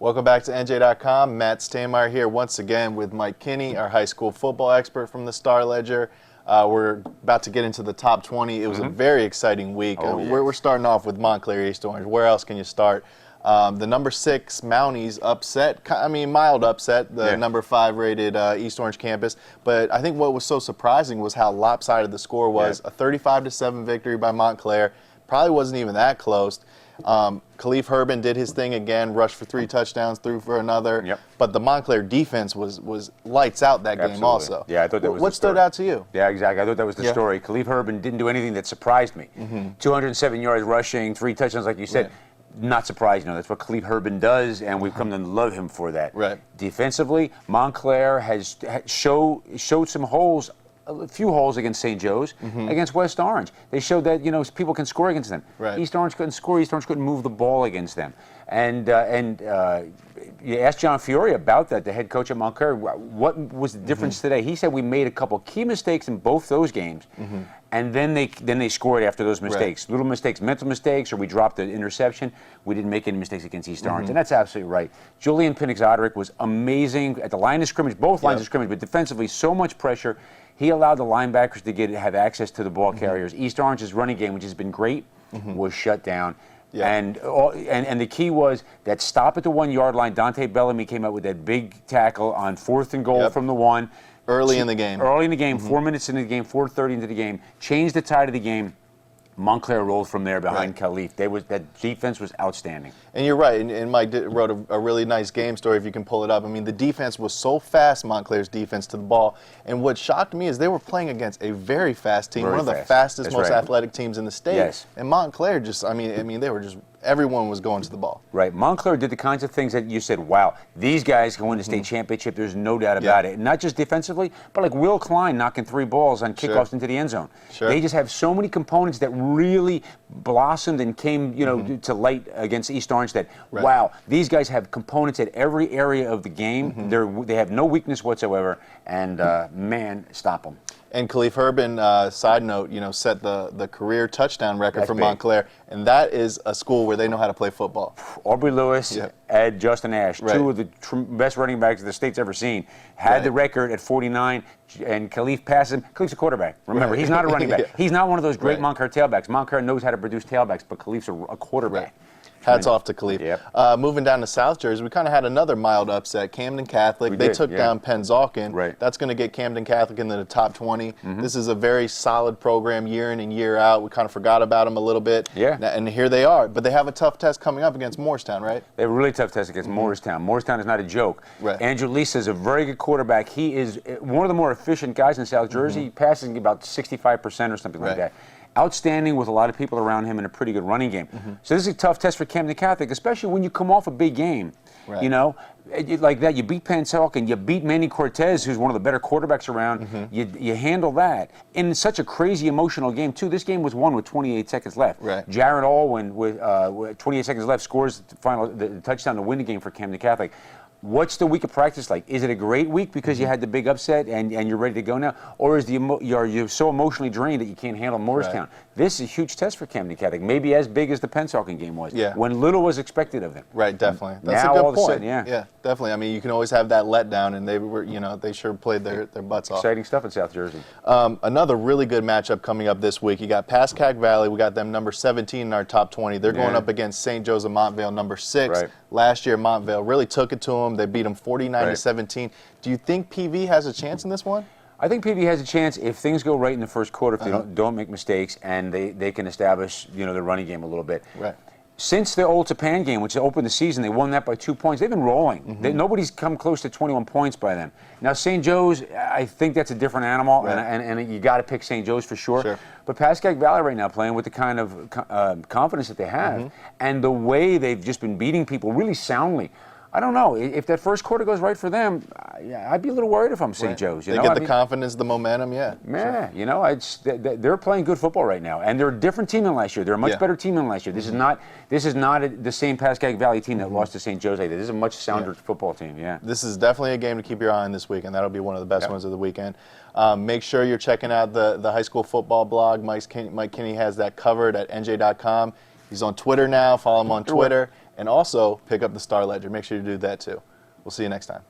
Welcome back to NJ.com. Matt Stanmyre here once again with Mike Kinney, our high school football expert from the Star Ledger. We're about to get into the top 20. It was a very exciting week. We're starting off with Montclair East Orange. Where else can you start? The number 6 Mounties upset, mild upset, the number 5 rated East Orange campus. But I think what was so surprising was how lopsided the score was. A 35-7 victory by Montclair. Probably wasn't even that close. Khalif Herbin did his thing again, rushed for 3 touchdowns, threw for another. But the Montclair defense was lights out that game also. Yeah, I thought that was What stood out to you? Yeah, exactly. I thought that was the story. Khalif Herbin didn't do anything that surprised me. 207 yards rushing, 3 touchdowns, like you said. Not surprised, that's what Khalif Herbin does, and we've come to love him for that. Defensively, Montclair has showed some holes, a few holes against St. Joe's, against West Orange. They showed that people can score against them. East Orange couldn't score. East Orange couldn't move the ball against them. And you asked John Fiore about that, the head coach at Montclair. What was the difference today? He said we made a couple key mistakes in both those games, and then they scored after those mistakes. Little mistakes, mental mistakes, or we dropped the interception. We didn't make any mistakes against East Orange, and that's absolutely right. Julian Pinnock-Zoderick was amazing at the line of scrimmage, both lines of scrimmage, but defensively, so much pressure. He allowed the linebackers to have access to the ball carriers. East Orange's running game, which has been great, was shut down. And the key was that stop at the 1-yard line. Dante Bellamy came out with that big tackle on 4th and goal from the 1. Early in the game. Early in the game, 4 minutes into the game, 4:30 into the game. Changed the tide of the game. Montclair rolled from there behind Khalif. That defense was outstanding. And you're right, and Mike wrote a really nice game story if you can pull it up. I mean, the defense was so fast, Montclair's defense, to the ball. And what shocked me is they were playing against a very fast team, one of the fastest, most athletic teams in the state. And Montclair just, they were just, everyone was going to the ball. Montclair did the kinds of things that you said, wow, these guys can win the state championship. There's no doubt about it. And not just defensively, but like Will Klein knocking 3 balls on kickoffs into the end zone. They just have so many components that really blossomed and came, to light against East Orange that, wow, these guys have components at every area of the game. They have no weakness whatsoever, and man, stop them. And Khalif Herbin, side note, set the career touchdown record for Montclair, and that is a school where they know how to play football. Aubrey Lewis, Ed, Justin Ash, 2 of the best running backs the state's ever seen, had the record at 49, and Khalif passes him. Khalif's a quarterback. Remember, he's not a running back. He's not one of those great Montclair tailbacks. Montclair knows how to produce tailbacks, but Khalif's a quarterback. Hats off to Khalif. Moving down to South Jersey, we kind of had another mild upset. Camden Catholic, they took down Pennsauken. That's going to get Camden Catholic into the top 20. This is a very solid program year in and year out. We kind of forgot about them a little bit. And here they are. But they have a tough test coming up against Morristown, right? They have a really tough test against Morristown. Morristown is not a joke. Andrew Lisa is a very good quarterback. He is one of the more efficient guys in South Jersey. He passes about 65% or something like that. Outstanding with a lot of people around him and a pretty good running game. So this is a tough test for Camden Catholic, especially when you come off a big game. Like that, you beat Pennsauken, you beat Manny Cortez, who's one of the better quarterbacks around. You handle that in such a crazy emotional game too. This game was won with 28 seconds left. Jared Alwyn with 28 seconds left scores the touchdown to win the game for Camden Catholic. What's the week of practice like? Is it a great week because you had the big upset and you're ready to go now? Or is you're so emotionally drained that you can't handle Morristown? This is a huge test for Camden Catholic, maybe as big as the Pennsauken game was, when little was expected of them. Definitely. That's now, a good all of point. A sudden, yeah, definitely. You can always have that letdown, and they were, they sure played their butts off. Exciting stuff in South Jersey. Another really good matchup coming up this week. You got Pascack Valley. We got them number 17 in our top 20. They're going up against St. Joe's of Montvale, number 6. Last year, Montvale really took it to them. They beat them 49-17. Do you think PV has a chance in this one? I think PV has a chance if things go right in the first quarter, if they don't make mistakes, and they can establish the running game a little bit. Since the Old Tapan game, which opened the season, they won that by 2 points. They've been rolling. Nobody's come close to 21 points by them. Now, St. Joe's, I think that's a different animal, and you got to pick St. Joe's for sure. But Pascack Valley right now playing with the kind of confidence that they have, and the way they've just been beating people really soundly. I don't know. If that first quarter goes right for them, I'd be a little worried if I'm St. Joe's. They get the confidence, the momentum, they're playing good football right now, and they're a different team than last year. They're a much better team than last year. This is not the same Pascack Valley team that lost to St. Joe's. This is a much sounder football team. This is definitely a game to keep your eye on this week, and that'll be one of the best ones of the weekend. Make sure you're checking out the high school football blog. Mike Kinney has that covered at NJ.com. He's on Twitter now. Follow him on Twitter. And also pick up the Star Ledger. Make sure you do that too. We'll see you next time.